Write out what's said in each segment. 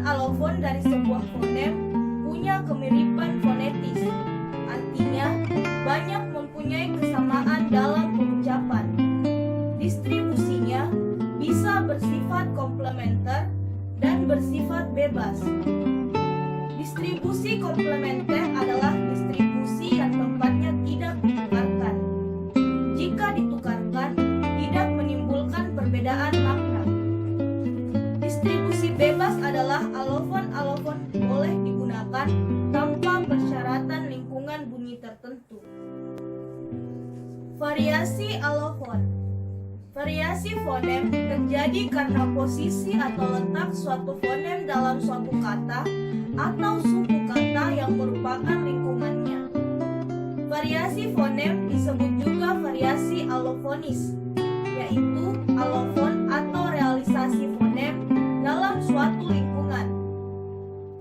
alofon dari sebuah fonem punya kemiripan fonetis, artinya banyak mempunyai kesamaan dalam pengucapan. Distribusinya bisa bersifat komplementer dan bersifat bebas. Distribusi komplementer adalah distribusi yang tempatnya tidak ditukarkan. Jika ditukarkan, tidak menimbulkan perbedaan makna. Distribusi bebas adalah alofon-alofon boleh digunakan tanpa persyaratan lingkungan bunyi tertentu. Variasi alofon. Variasi fonem terjadi karena posisi atau letak suatu fonem dalam suatu kata atau suku kata yang merupakan lingkungannya. Variasi fonem disebut juga variasi alofonis, yaitu alofon atau realisasi fonem dalam suatu lingkungan.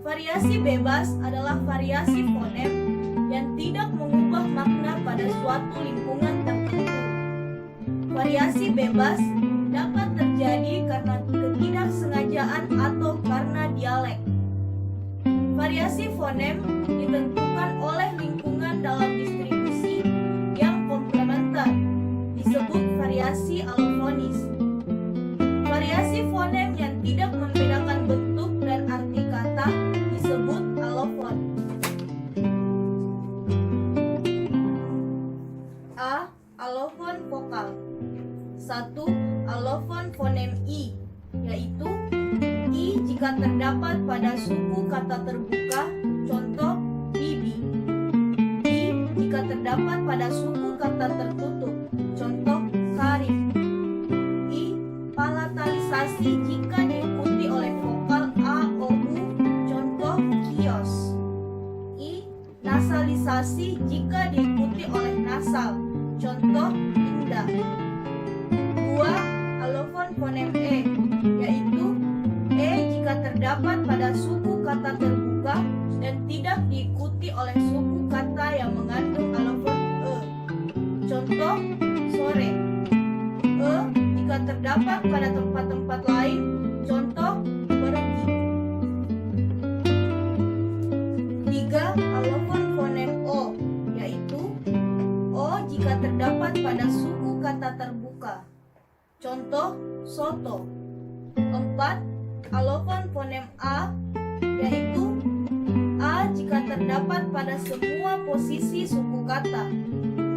Variasi bebas adalah variasi fonem yang tidak mengubah makna pada suatu lingkungan tertentu. Variasi bebas dapat terjadi karena ketidaksengajaan atau karena dialek. Variasi fonem ditentukan oleh lingkungan dalam distribusi yang komplementer, disebut variasi alofonis. Variasi fonem yang tidak membedakan bentuk dan arti kata disebut alofon. A. Alofon vokal. 1. Alofon fonem I, yaitu I jika terdapat pada suku kata terbuka, contoh bibi. I jika terdapat pada suku kata tertutup, contoh karif. I palatalisasi jika diikuti oleh vokal A, O, U, contoh kios. I nasalisasi jika diikuti oleh nasal, contoh indah. 2. Alofon fonem E, yaitu E jika terdapat pada suku kata terbuka dan tidak diikuti oleh suku kata yang mengandung alofon E, contoh sore. E jika terdapat pada tempat-tempat lain, contoh pergi. 3. Alofon fonem O, yaitu O jika terdapat pada suku kata terbuka, contoh soto. 4. Alofon fonem A, yaitu A jika terdapat pada semua posisi suku kata,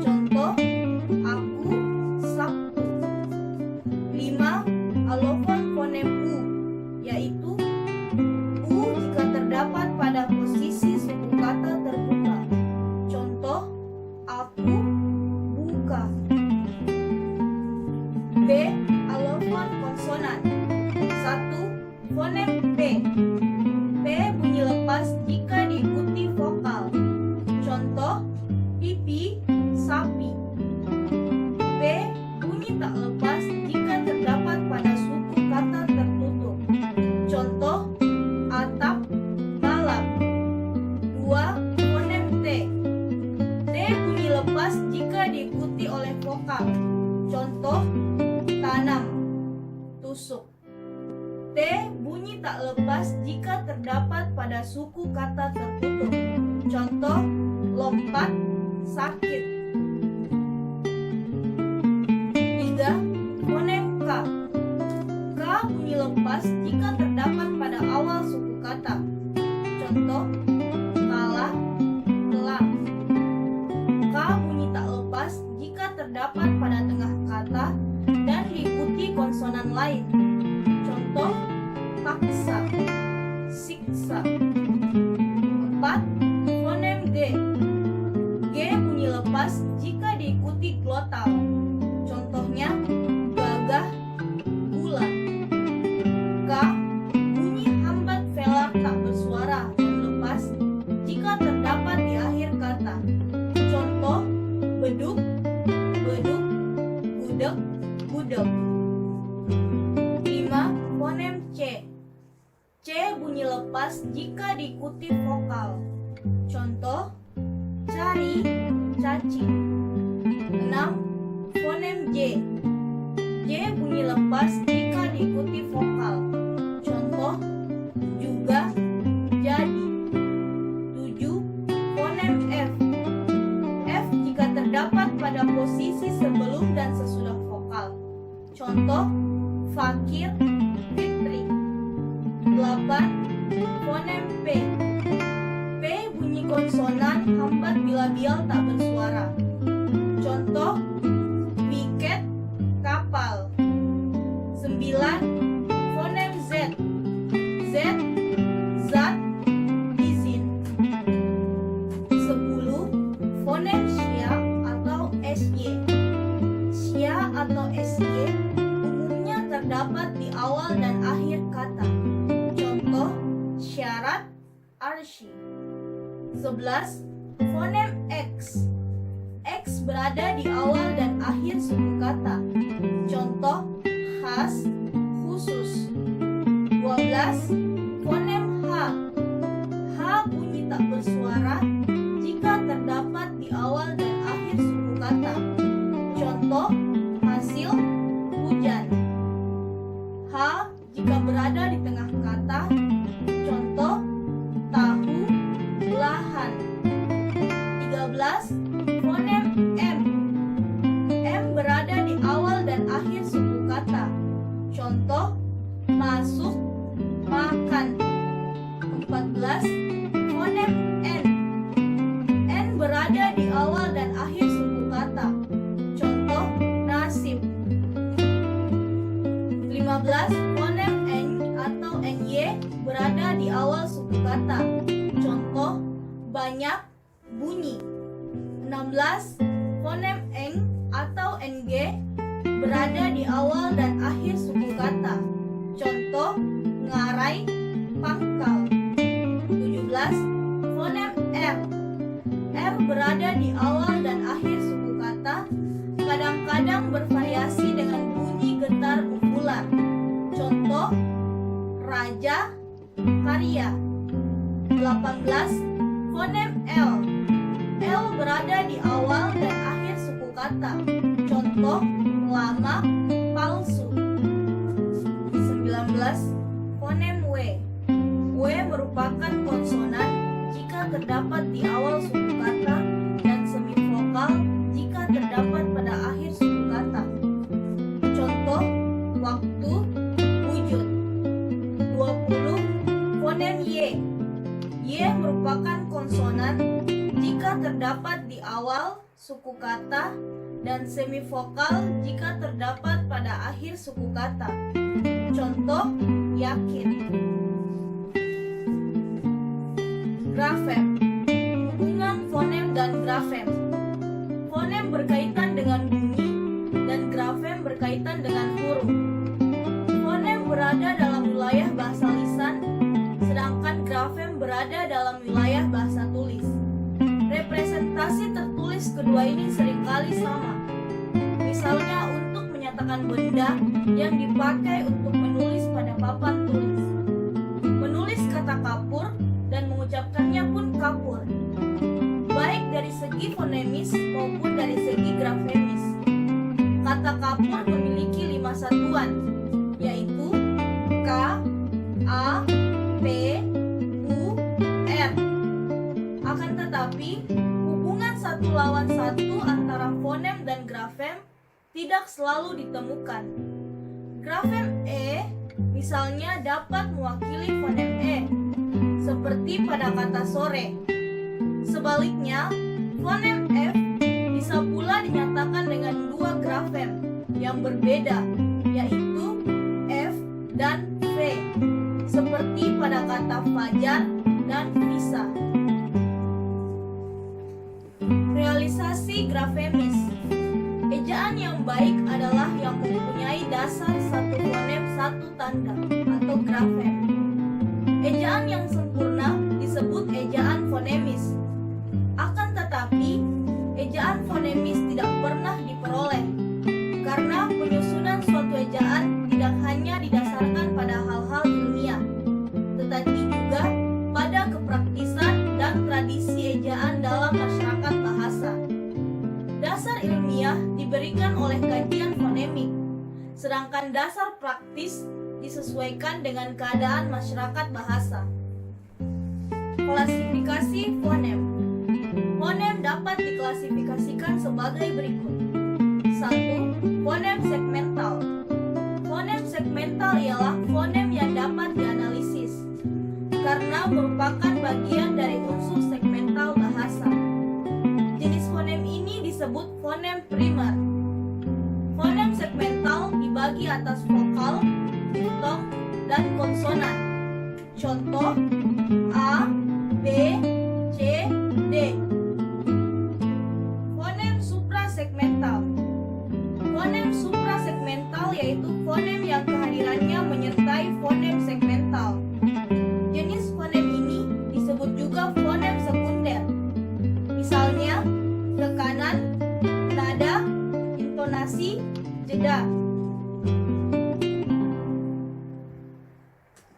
contoh aku, Sabtu. 5. Alofon fonem U, yaitu U jika terdapat pada posisi suku kata terbuka, contoh aku, buka. B. Alofon konsonan. 1. Fonem P. P bunyi lepas jika diikuti vokal, contoh pipi, sapi. P bunyi tak lepas jika terdapat pada suku kata tertutup, contoh atap, balap. 2. Fonem T. T bunyi lepas jika diikuti oleh vokal, contoh tanam, tusuk. T bunyi tak lepas jika terdapat pada suku kata tertutup, contoh lompat, sakit. 3. Fonem K. K bunyi lepas jika terdapat pada awal suku kata, contoh kalah, kelam. K bunyi tak lepas jika terdapat pada tengah kata dan diikuti konsonan lain, contoh paksa, siksa. 4. Fonem G. G bunyi lepas jika diikuti glotal, contohnya gagah, gula. K bunyi hambat velar tak bersuara dan lepas jika terdapat di akhir kata, contoh beduk, beduk, gudeg, gudeg. 5. Fonem C. C bunyi lepas jika diikuti vokal, contoh cari, cacing. 6. Fonem J. J bunyi lepas jika diikuti vokal, contoh juga, Fonem P. P bunyi konsonan hambat bila bial tak bersuara. Contoh, wicket, kapal. 9. Fonem Z. Z, zat, izin. 10. Fonem SYA atau SY. SYA atau SY umumnya terdapat di awal dan akhir kata. Contoh, syarat, arsy. 11. Fonem X. X berada di awal dan akhir suku kata. Contoh, khas, khusus. 12. Fonem H. H bunyi tak bersuara jika terdapat di awal dan akhir suku kata. Contoh, hasil, hujan. H jika berada di tengah kata. Contoh, tahu, lahan. 13. Fonem M. M berada di awal dan akhir suku kata. Contoh, masuk, makan. 14. Fonem N. N berada di awal dan akhir suku kata. Contoh, nasib. 15. Fonem N atau NY berada di awal suku kata. Contoh, banyak, bunyi. 16. Fonem Eng atau NG berada di awal dan akhir suku kata. Contoh, ngarai, pangkal. 17. Fonem R. R berada di awal dan akhir suku kata, kadang-kadang bervariasi dengan bunyi getar uvular. Contoh, raja, karya. 18. Fonem L. L berada di awal dan akhir suku kata. Contoh, lama, palsu. 19. Fonem W. W merupakan konsonan jika terdapat di awal suku kata dan semivokal jika terdapat pada akhir suku kata. Contoh, waktu, wujud. 20. Fonem Y. Y merupakan konsonan jika terdapat di awal suku kata dan semivokal jika terdapat pada akhir suku kata. Contoh, yakin. Grafem. Hubungan fonem dan grafem. Fonem berkaitan dengan bunyi dan grafem berkaitan dengan huruf. Fonem berada dalam wilayah bahasa lisan, sedangkan grafem berada dalam wilayah bahasa tulis. Representasi tertulis kedua ini seringkali sama. Misalnya untuk menyatakan benda yang dipakai untuk menulis pada papan tulis. Menulis kata kapur dan mengucapkannya pun kapur. Baik dari segi fonemis maupun dari segi grafemis. Kata kapur memiliki 5 satuan, yaitu K, A, P, U, R. Akan tetapi, hubungan satu lawan satu antara fonem dan grafem tidak selalu ditemukan. Grafem E misalnya dapat mewakili fonem E, seperti pada kata sore. Sebaliknya, fonem F bisa pula dinyatakan dengan 2 grafem yang berbeda, yaitu F dan V, seperti pada kata fajar dan visa. Realisasi grafemis. Ejaan yang baik adalah yang mempunyai dasar satu fonem satu tanda atau grafem. Ejaan yang sempurna disebut ejaan fonemis. Akan tetapi, ejaan fonemis tidak pernah diperoleh karena penyusunan suatu ejaan tidak hanya didasarkan pada hal-hal ilmiah, tetapi juga pada kepraktisan dan tradisi ejaan dalam masyarakat bahasa. Dasar ilmiah diberikan oleh kajian fonemik, sedangkan dasar praktis disesuaikan dengan keadaan masyarakat bahasa. Klasifikasi fonem. Fonem dapat diklasifikasikan sebagai berikut. 1. Fonem segmental. Fonem segmental ialah fonem yang dapat dianalisis karena merupakan bagian dari unsur segmental bahasa. Jenis fonem ini disebut fonem primer. Fonem segmental dibagi atas vokal, diftong, dan konsonan. Contoh A, B, C, D. Fonem suprasegmental. Fonem suprasegmental yaitu fonem yang kehadirannya